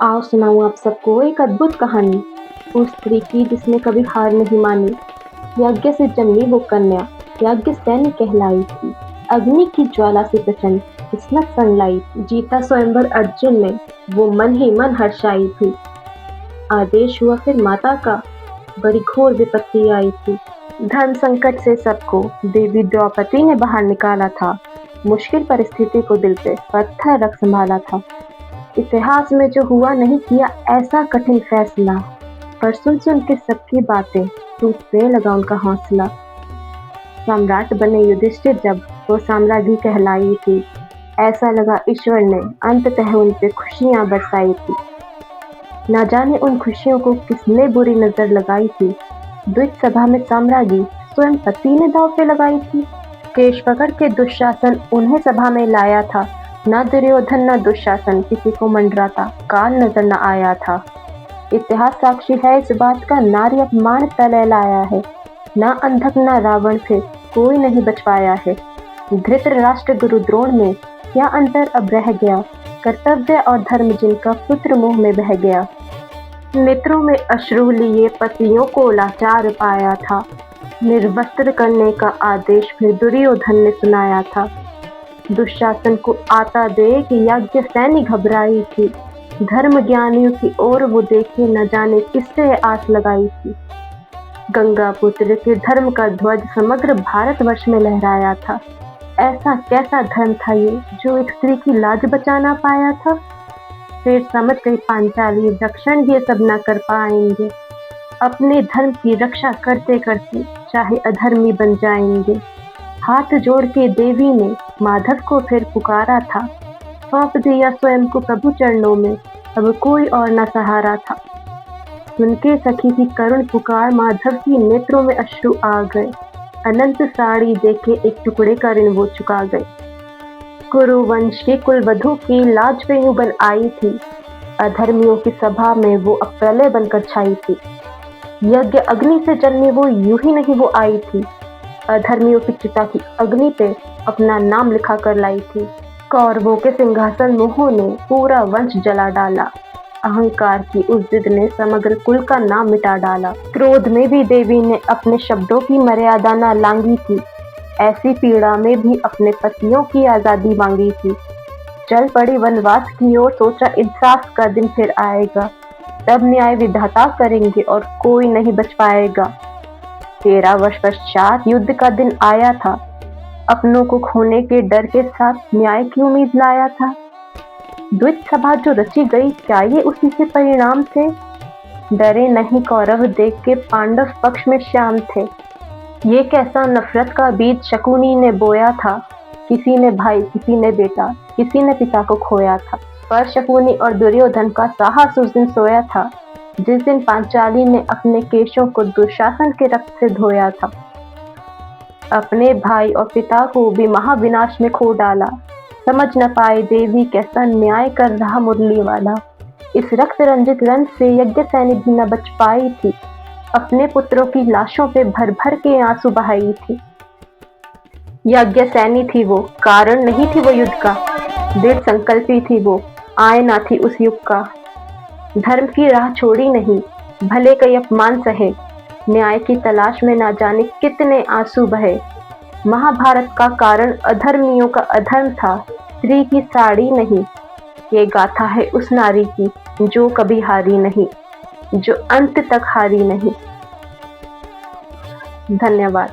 आओ सुनाऊँ आप सबको एक अद्भुत कहानी, उस स्त्री की जिसने कभी हार नहीं मानी। यज्ञ से जन्मी वो कन्या, याज्ञसेनी कहलाई थी। अग्नि की ज्वाला से प्रचंड किस्मत सन लाई थी। जीता स्वयंवर अर्जुन ने, वो मन ही मन हर्षाई थी। आदेश हुआ फिर माता का, बड़ी घोर विपत्ति आई थी। धर्म संकट से सबको देवी द्रौपदी ने बाहर निकाला था। मुश्किल परिस्थिति को दिल पे पत्थर रख संभाला था। इतिहास में जो हुआ नहीं किया ऐसा कठिन फैसला, पर सुन सुन के सबकी बातें टूटने लगा उनका हौसला। सम्राट बने युधिष्ठिर जब वो साम्राज्ञी कहलाई थी, ऐसा लगा ईश्वर ने अंततः उन पे खुशियां बरसाई थी। ना जाने उन खुशियों को किसने बुरी नजर लगाई थी। द्विज सभा में साम्राज्ञी स्वयं पति ने दांव पे लगाई थी। केश पकड़ के दुशासन उन्हें सभा में लाया था। न दुर्योधन न दुशासन किसी को मंडराता काल नजर न आया था। इतिहास साक्षी है इस बात का, नारी अपमान तले लाया है। न अंधक न रावण फिर कोई नहीं बच पाया है। धृतराष्ट्र गुरु द्रोण में क्या अंतर अब रह गया। कर्तव्य और धर्म जिनका पुत्र मुंह में बह गया। नेत्रों में अश्रु लिए पतियों को लाचार पाया था। निर्वस्त्र करने का आदेश फिर दुर्योधन ने सुनाया था। दुशासन को आता देख याज्ञसेनी घबराई थी। धर्म ज्ञानियों की ओर वो देखे न जाने किससे आस लगाई थी। गंगा पुत्र के धर्म का ध्वज समग्र भारतवर्ष में लहराया था। ऐसा कैसा धर्म था ये जो एक स्त्री की लाज बचा ना पाया था। फिर समझ गई पांचाली रक्षण ये सब न कर पाएंगे। अपने धर्म की रक्षा करते करते चाहे अधर्मी बन जाएंगे। हाथ जोड़ के देवी ने माधव को फिर पुकारा था। सौंप दिया स्वयं को प्रभु चरणों में, अब कोई और न सहारा था। सुन के सखी की करुण पुकार माधव की नेत्रों में अश्रु आ गए। अनंत साड़ी देके एक टुकड़े का ऋण वो चुका गए। कुरु वंश की कुलवधू की लाज पे यूं बन आई थी। अधर्मियों की सभा में वो अब प्रलय बनकर छाई थी। यज्ञ अग्नि से जन्मी वो यूं ही नहीं वो आई थी। अधर्मियों की चिता की अग्नि पे अपना नाम लिखा कर लाई थी। कौरवों के सिंहासन मोह ने पूरा वंश जला डाला। अहंकार की उस जिद ने समग्र कुल का नाम मिटा डाला। क्रोध में भी देवी ने अपने शब्दों की मर्यादा न लांगी थी। ऐसी पीड़ा में भी अपने पतियों की आजादी मांगी थी। चल पड़ी वनवास की ओर, सोचा इंसाफ का दिन फिर आएगा। तब न्याय विधाता करेंगे और कोई नहीं बच पाएगा। 13 वर्ष पश्चात युद्ध का दिन आया था। अपनों को खोने के डर के साथ न्याय की उम्मीद लाया था। द्विज सभा जो रची गई, क्या ये उसी के परिणाम थे। डरे नहीं कौरव देख के पांडव पक्ष में श्याम थे। ये कैसा नफरत का बीज शकुनी ने बोया था। किसी ने भाई, किसी ने बेटा, किसी ने पिता को खोया था। पर शकुनी और दुर्योधन का साहस उस दिन सोया था, जिस दिन पांचाली ने अपने केशों को दुशासन के रक्त से धोया था। अपने भाई और पिता को भी महाविनाश में खो डाला। समझ न पाए देवी कैसा न्याय कर रहा मुरली वाला। इस रक्त रंजित रण से यज्ञसेनी भी न बच पाई थी। अपने पुत्रों की लाशों पे भर भर के आंसू बहाई थी। यज्ञसेनी थी वो, कारण नहीं थी वो युद्ध का। दृढ़ संकल्पी थी वो, आयना थी उस युग का। धर्म की राह छोड़ी नहीं, भले कई अपमान सहे। न्याय की तलाश में ना जाने कितने आंसू बहे। महाभारत का कारण अधर्मियों का अधर्म था, स्त्री की साड़ी नहीं। ये गाथा है उस नारी की जो कभी हारी नहीं, जो अंत तक हारी नहीं। धन्यवाद।